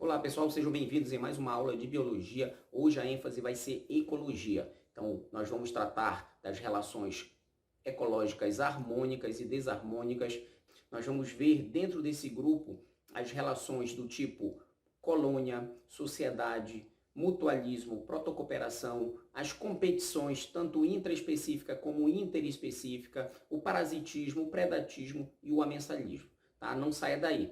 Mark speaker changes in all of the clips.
Speaker 1: Olá pessoal, sejam bem-vindos em mais uma aula de biologia. Hoje a ênfase vai ser ecologia. Então nós vamos tratar das relações ecológicas harmônicas e desarmônicas. Nós vamos ver dentro desse grupo as relações do tipo colônia, sociedade, mutualismo, protocooperação, as competições tanto intraespecífica como interespecífica, o parasitismo, o predatismo e o amensalismo. Tá? Não saia daí.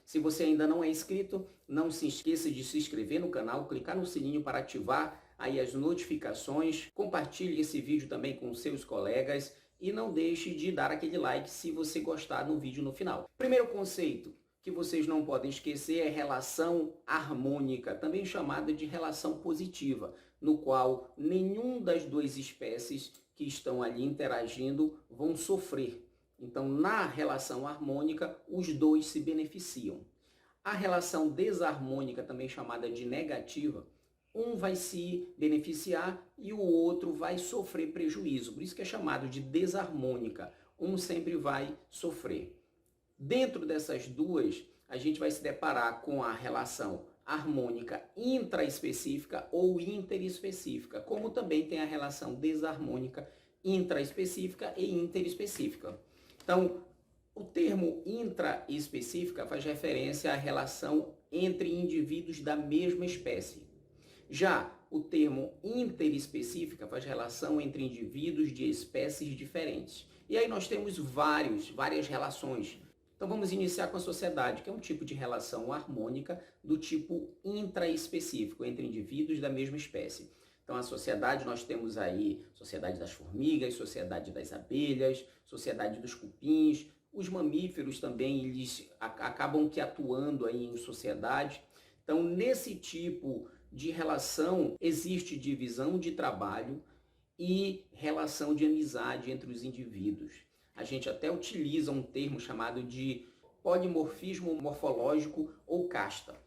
Speaker 1: Se você ainda não é inscrito, não se esqueça de se inscrever no canal, clicar no sininho para ativar aí as notificações, compartilhe esse vídeo também com seus colegas e não deixe de dar aquele like se você gostar do vídeo no final. Primeiro conceito que vocês não podem esquecer é relação harmônica, também chamada de relação positiva, no qual nenhum das duas espécies que estão ali interagindo vão sofrer. Então, na relação harmônica, os dois se beneficiam. A relação desarmônica, também chamada de negativa, um vai se beneficiar e o outro vai sofrer prejuízo. Por isso que é chamado de desarmônica. Um sempre vai sofrer. Dentro dessas duas, a gente vai se deparar com a relação harmônica intraespecífica ou interespecífica, como também tem a relação desarmônica intraespecífica e interespecífica. Então, o termo intraespecífica faz referência à relação entre indivíduos da mesma espécie. Já o termo interespecífica faz relação entre indivíduos de espécies diferentes. E aí nós temos várias relações. Então vamos iniciar com a sociedade, que é um tipo de relação harmônica do tipo intraespecífico, entre indivíduos da mesma espécie. Então, a sociedade, nós temos aí sociedade das formigas, sociedade das abelhas, sociedade dos cupins, os mamíferos também, eles acabam que atuando aí em sociedade. Então, nesse tipo de relação, existe divisão de trabalho e relação de amizade entre os indivíduos. A gente até utiliza um termo chamado de polimorfismo morfológico ou casta.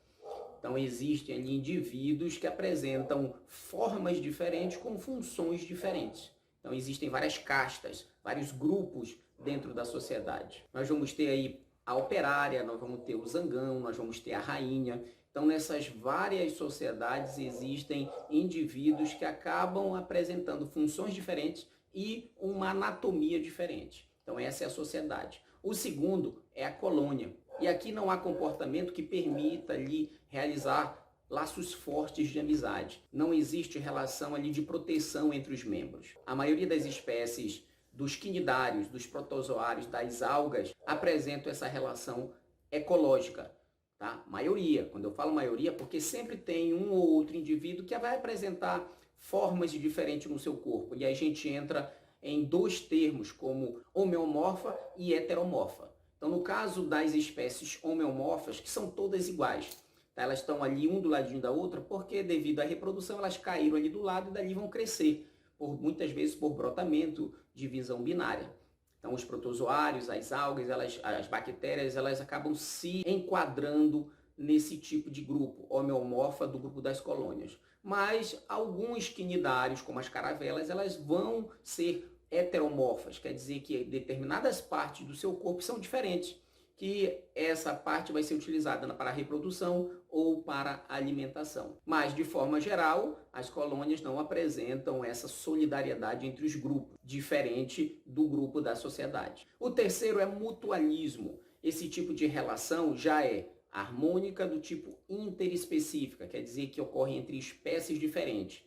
Speaker 1: Então, existem ali indivíduos que apresentam formas diferentes com funções diferentes. Então, existem várias castas, vários grupos dentro da sociedade. Nós vamos ter aí a operária, nós vamos ter o zangão, nós vamos ter a rainha. Então, nessas várias sociedades existem indivíduos que acabam apresentando funções diferentes e uma anatomia diferente. Então, essa é a sociedade. O segundo é a colônia. E aqui não há comportamento que permita ali realizar laços fortes de amizade. Não existe relação ali de proteção entre os membros. A maioria das espécies dos quinidários, dos protozoários, das algas, apresentam essa relação ecológica. Tá? Maioria. Quando eu falo maioria, porque sempre tem um ou outro indivíduo que vai apresentar formas diferentes no seu corpo. E aí a gente entra em dois termos, como homeomorfa e heteromorfa. Então, no caso das espécies homeomorfas, que são todas iguais, tá? Elas estão ali um do ladinho da outra, porque devido à reprodução elas caíram ali do lado e dali vão crescer, muitas vezes por brotamento, divisão binária. Então, os protozoários, as algas, as bactérias, elas acabam se enquadrando nesse tipo de grupo, homeomorfa do grupo das colônias. Mas alguns quinidários, como as caravelas, elas vão ser heteromorfas, quer dizer que determinadas partes do seu corpo são diferentes, que essa parte vai ser utilizada para a reprodução ou para a alimentação. Mas, de forma geral, as colônias não apresentam essa solidariedade entre os grupos, diferente do grupo da sociedade. O terceiro é mutualismo. Esse tipo de relação já é harmônica do tipo interespecífica, quer dizer que ocorre entre espécies diferentes.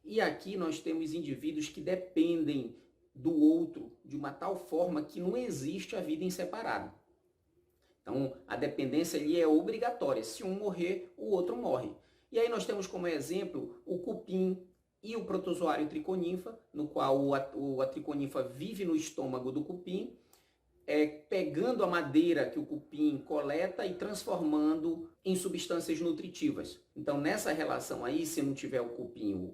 Speaker 1: E aqui nós temos indivíduos que dependem do outro de uma tal forma que não existe a vida em separado. Então, a dependência ali é obrigatória. Se um morrer, o outro morre. E aí nós temos como exemplo o cupim e o protozoário triconinfa, no qual a triconinfa vive no estômago do cupim, pegando a madeira que o cupim coleta e transformando em substâncias nutritivas. Então, nessa relação aí, se não tiver o cupim,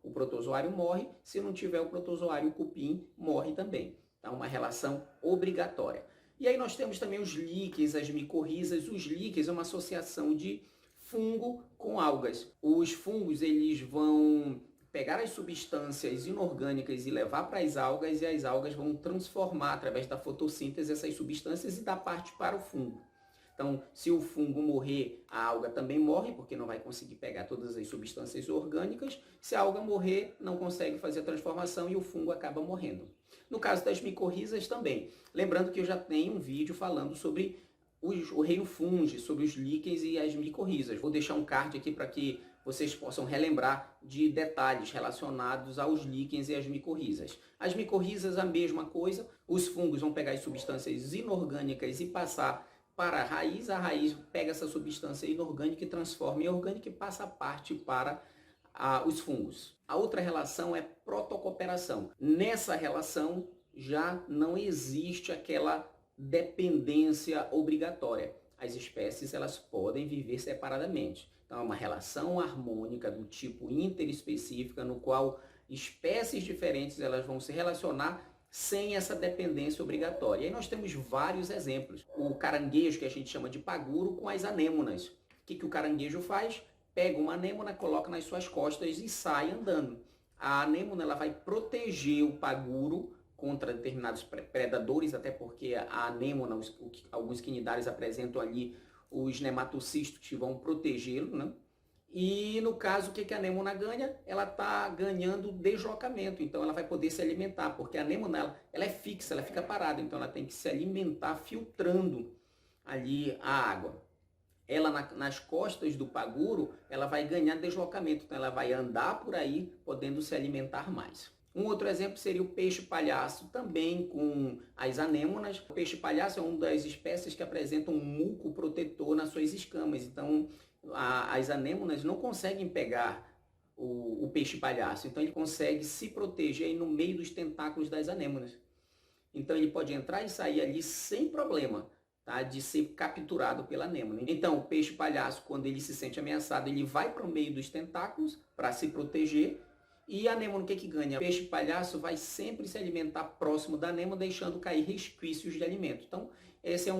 Speaker 1: o protozoário morre, se não tiver o protozoário, o cupim morre também. Então, uma relação obrigatória. E aí nós temos também os líquens, as micorrizas. Os líquens é uma associação de fungo com algas. Os fungos, eles vão pegar as substâncias inorgânicas e levar para as algas, e as algas vão transformar através da fotossíntese essas substâncias e dar parte para o fungo. Então, se o fungo morrer, a alga também morre, porque não vai conseguir pegar todas as substâncias orgânicas. Se a alga morrer, não consegue fazer a transformação e o fungo acaba morrendo. No caso das micorrizas também. Lembrando que eu já tenho um vídeo falando sobre o reino fungi, sobre os líquens e as micorrizas. Vou deixar um card aqui para que vocês possam relembrar de detalhes relacionados aos líquens e às micorrizas. As micorrizas, a mesma coisa. Os fungos vão pegar as substâncias inorgânicas e passar para a raiz pega essa substância inorgânica e transforma em orgânica e passa a parte para os fungos. A outra relação é protocooperação. Nessa relação já não existe aquela dependência obrigatória. As espécies elas podem viver separadamente. Então é uma relação harmônica do tipo interespecífica, no qual espécies diferentes elas vão se relacionar sem essa dependência obrigatória. E aí nós temos vários exemplos. O caranguejo, que a gente chama de paguro, com as anêmonas. O que o caranguejo faz? Pega uma anêmona, coloca nas suas costas e sai andando. A anêmona ela vai proteger o paguro contra determinados predadores, até porque a anêmona, alguns quinidários apresentam ali os nematocistos que vão protegê-lo, né? E no caso, o que a anêmona ganha? Ela está ganhando deslocamento, então ela vai poder se alimentar, porque a anêmona ela é fixa, ela fica parada, então ela tem que se alimentar filtrando ali a água. Ela nas costas do paguro, ela vai ganhar deslocamento, então ela vai andar por aí, podendo se alimentar mais. Um outro exemplo seria o peixe-palhaço, também com as anêmonas. O peixe-palhaço é uma das espécies que apresentam um muco protetor nas suas escamas, então as anêmonas não conseguem pegar o peixe-palhaço, então ele consegue se proteger aí no meio dos tentáculos das anêmonas. Então ele pode entrar e sair ali sem problema, tá? De ser capturado pela anêmona. Então o peixe-palhaço, quando ele se sente ameaçado, ele vai para o meio dos tentáculos para se proteger. E a anêmona, o que ganha? O peixe-palhaço vai sempre se alimentar próximo da anêmona, deixando cair resquícios de alimento. Então esse é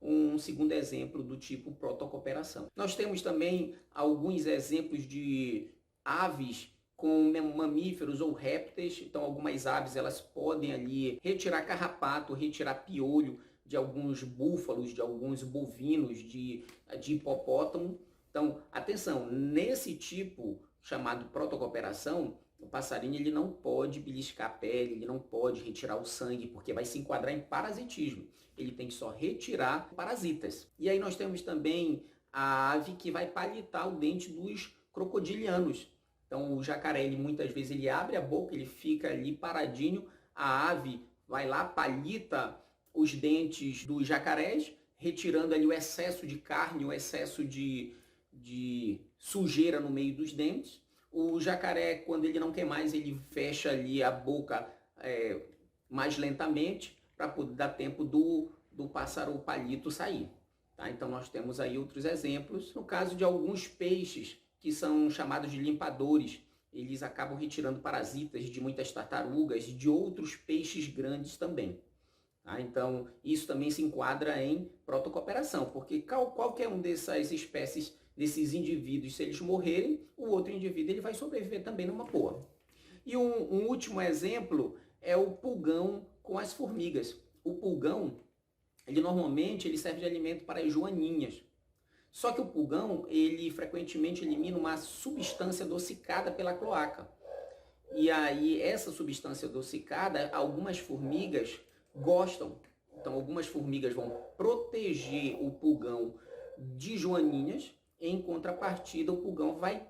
Speaker 1: um segundo exemplo do tipo protocooperação. Nós temos também alguns exemplos de aves com mamíferos ou répteis. Então algumas aves elas podem ali retirar carrapato, retirar piolho de alguns búfalos, de alguns bovinos, de hipopótamo. Então atenção, nesse tipo chamado protocooperação, o passarinho ele não pode beliscar a pele, ele não pode retirar o sangue, porque vai se enquadrar em parasitismo. Ele tem que só retirar parasitas. E aí nós temos também a ave que vai palitar o dente dos crocodilianos. Então o jacaré, ele muitas vezes ele abre a boca, ele fica ali paradinho, a ave vai lá, palita os dentes dos jacarés, retirando ali o excesso de carne, o excesso de sujeira no meio dos dentes. O jacaré, quando ele não quer mais, ele fecha ali a boca mais lentamente para poder dar tempo do pássaro palito sair. Tá? Então nós temos aí outros exemplos. No caso de alguns peixes que são chamados de limpadores, eles acabam retirando parasitas de muitas tartarugas e de outros peixes grandes também. Tá? Então isso também se enquadra em protocooperação, porque qualquer um dessas espécies, desses indivíduos, se eles morrerem, o outro indivíduo ele vai sobreviver também numa boa. E um último exemplo é o pulgão com as formigas. O pulgão, ele normalmente ele serve de alimento para as joaninhas. Só que o pulgão, ele frequentemente elimina uma substância adocicada pela cloaca. E aí essa substância adocicada, algumas formigas gostam. Então algumas formigas vão proteger o pulgão de joaninhas. Em contrapartida, o pulgão vai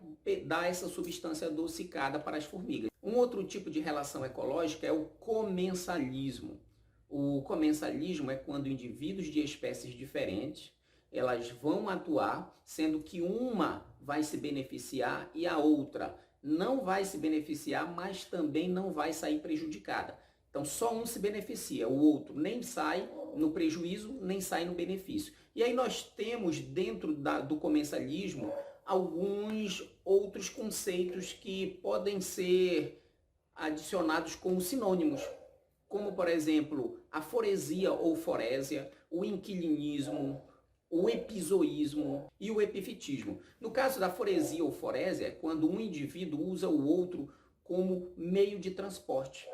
Speaker 1: dar essa substância adocicada para as formigas. Um outro tipo de relação ecológica é o comensalismo. O comensalismo é quando indivíduos de espécies diferentes elas vão atuar, sendo que uma vai se beneficiar e a outra não vai se beneficiar, mas também não vai sair prejudicada. Então só um se beneficia, o outro nem sai no prejuízo, nem sai no benefício. E aí nós temos dentro do comensalismo alguns outros conceitos que podem ser adicionados como sinônimos, como por exemplo a foresia ou forésia, o inquilinismo, o epizoísmo e o epifitismo. No caso da foresia ou forésia, é quando um indivíduo usa o outro como meio de transporte.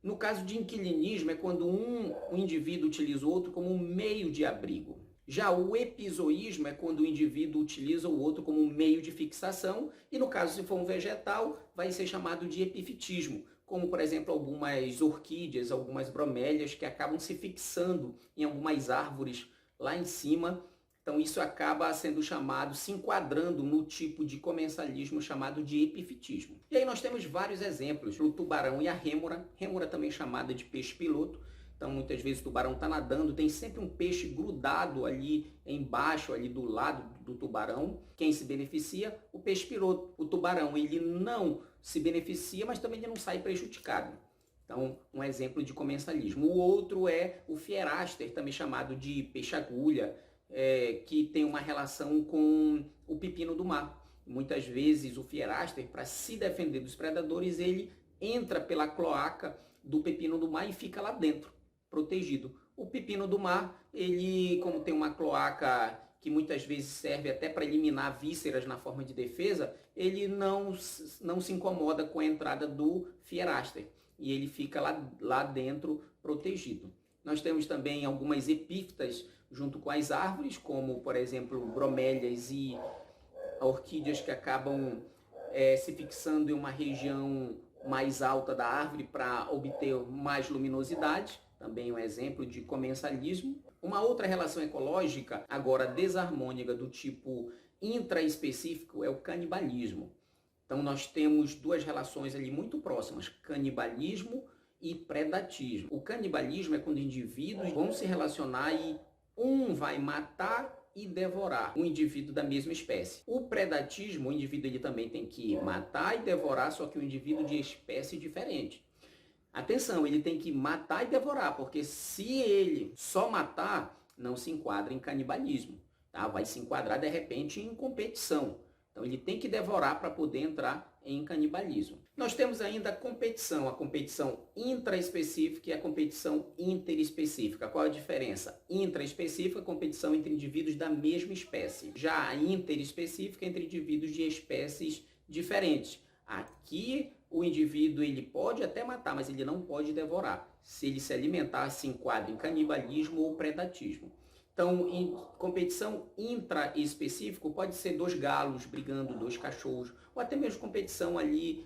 Speaker 1: No caso de inquilinismo, é quando um indivíduo utiliza o outro como meio de abrigo. Já o epizoísmo é quando o indivíduo utiliza o outro como meio de fixação, e no caso, se for um vegetal, vai ser chamado de epifitismo, como, por exemplo, algumas orquídeas, algumas bromélias que acabam se fixando em algumas árvores lá em cima. Então, isso acaba sendo chamado, se enquadrando no tipo de comensalismo chamado de epifitismo. E aí nós temos vários exemplos, o tubarão e a rêmora também chamada de peixe-piloto. Então, muitas vezes o tubarão está nadando, tem sempre um peixe grudado ali embaixo, ali do lado do tubarão. Quem se beneficia? O peixe-piloto. O tubarão, ele não se beneficia, mas também ele não sai prejudicado. Então, um exemplo de comensalismo. O outro é o Fieraster, também chamado de peixe-agulha, que tem uma relação com o pepino do mar. Muitas vezes o Fieraster, para se defender dos predadores, ele entra pela cloaca do pepino do mar e fica lá dentro, protegido. O pepino do mar, ele, como tem uma cloaca que muitas vezes serve até para eliminar vísceras na forma de defesa, ele não se incomoda com a entrada do Fieraster e ele fica lá dentro protegido. Nós temos também algumas epífitas junto com as árvores, como, por exemplo, bromélias e orquídeas que acabam se fixando em uma região mais alta da árvore para obter mais luminosidade. Também um exemplo de comensalismo. Uma outra relação ecológica, agora desarmônica, do tipo intraespecífico, é o canibalismo. Então nós temos duas relações ali muito próximas, canibalismo e predatismo. O canibalismo é quando indivíduos vão se relacionar e um vai matar e devorar um indivíduo da mesma espécie. O predatismo, o indivíduo ele também tem que matar e devorar, só que um indivíduo de espécie diferente. Atenção, ele tem que matar e devorar, porque se ele só matar, não se enquadra em canibalismo, tá? Vai se enquadrar de repente em competição. Então ele tem que devorar para poder entrar em canibalismo. Nós temos ainda a competição intraespecífica e a competição interespecífica. Qual a diferença? Intraespecífica, competição entre indivíduos da mesma espécie. Já a interespecífica, entre indivíduos de espécies diferentes. Aqui o indivíduo ele pode até matar, mas ele não pode devorar. Se ele se alimentar, se enquadra em canibalismo ou predatismo. Então, em competição intraespecífica, pode ser dois galos brigando, dois cachorros, ou até mesmo competição ali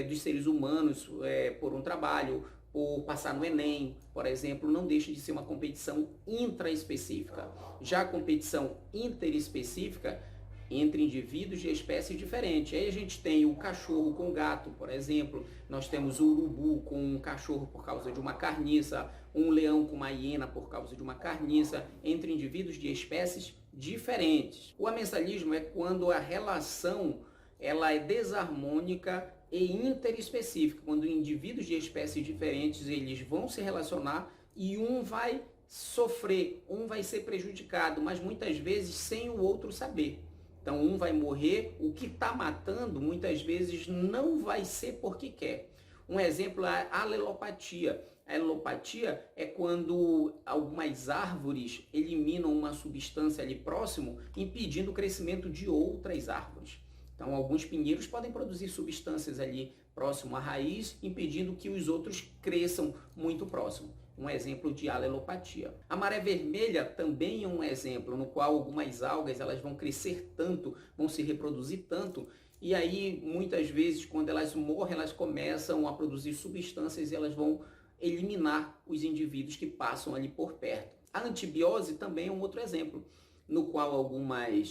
Speaker 1: dos seres humanos por um trabalho, ou passar no Enem, por exemplo, não deixa de ser uma competição intraespecífica. Já a competição interespecífica, entre indivíduos de espécies diferentes. Aí a gente tem o cachorro com o gato, por exemplo, nós temos o urubu com um cachorro por causa de uma carniça, um leão com uma hiena por causa de uma carniça, entre indivíduos de espécies diferentes. O amensalismo é quando a relação ela é desarmônica e interespecífica, quando indivíduos de espécies diferentes eles vão se relacionar e um vai sofrer, um vai ser prejudicado, mas muitas vezes sem o outro saber. Então um vai morrer, o que está matando muitas vezes não vai ser porque quer. Um exemplo é a alelopatia. A alelopatia é quando algumas árvores eliminam uma substância ali próximo, impedindo o crescimento de outras árvores. Então alguns pinheiros podem produzir substâncias ali próximo à raiz, impedindo que os outros cresçam muito próximo. Um exemplo de alelopatia. A maré vermelha também é um exemplo no qual algumas algas elas vão crescer tanto, vão se reproduzir tanto, e aí muitas vezes quando elas morrem, elas começam a produzir substâncias e elas vão eliminar os indivíduos que passam ali por perto. A antibiose também é um outro exemplo, no qual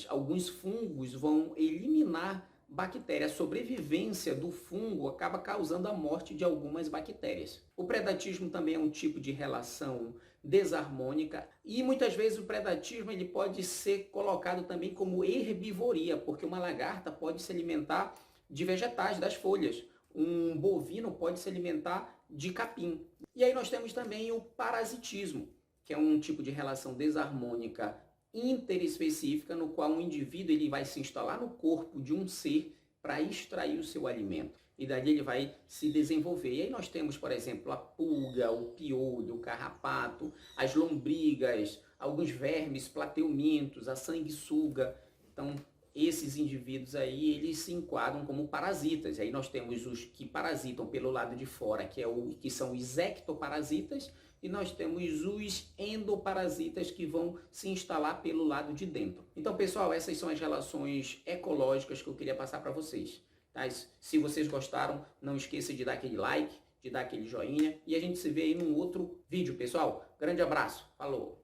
Speaker 1: alguns fungos vão eliminar bactérias. A sobrevivência do fungo acaba causando a morte de algumas bactérias. O predatismo também é um tipo de relação desarmônica e muitas vezes o predatismo ele pode ser colocado também como herbivoria, porque uma lagarta pode se alimentar de vegetais, das folhas. Um bovino pode se alimentar de capim. E aí nós temos também o parasitismo, que é um tipo de relação desarmônica interespecífica, no qual um indivíduo ele vai se instalar no corpo de um ser para extrair o seu alimento. E daí ele vai se desenvolver. E aí nós temos, por exemplo, a pulga, o piolho, o carrapato, as lombrigas, alguns vermes, plateumintos, a sanguessuga. Então, esses indivíduos aí, eles se enquadram como parasitas. Aí nós temos os que parasitam pelo lado de fora, que são os ectoparasitas, e nós temos os endoparasitas que vão se instalar pelo lado de dentro. Então, pessoal, essas são as relações ecológicas que eu queria passar para vocês. Tá? Se vocês gostaram, não esqueça de dar aquele like, de dar aquele joinha, e a gente se vê aí num outro vídeo, pessoal. Grande abraço, falou!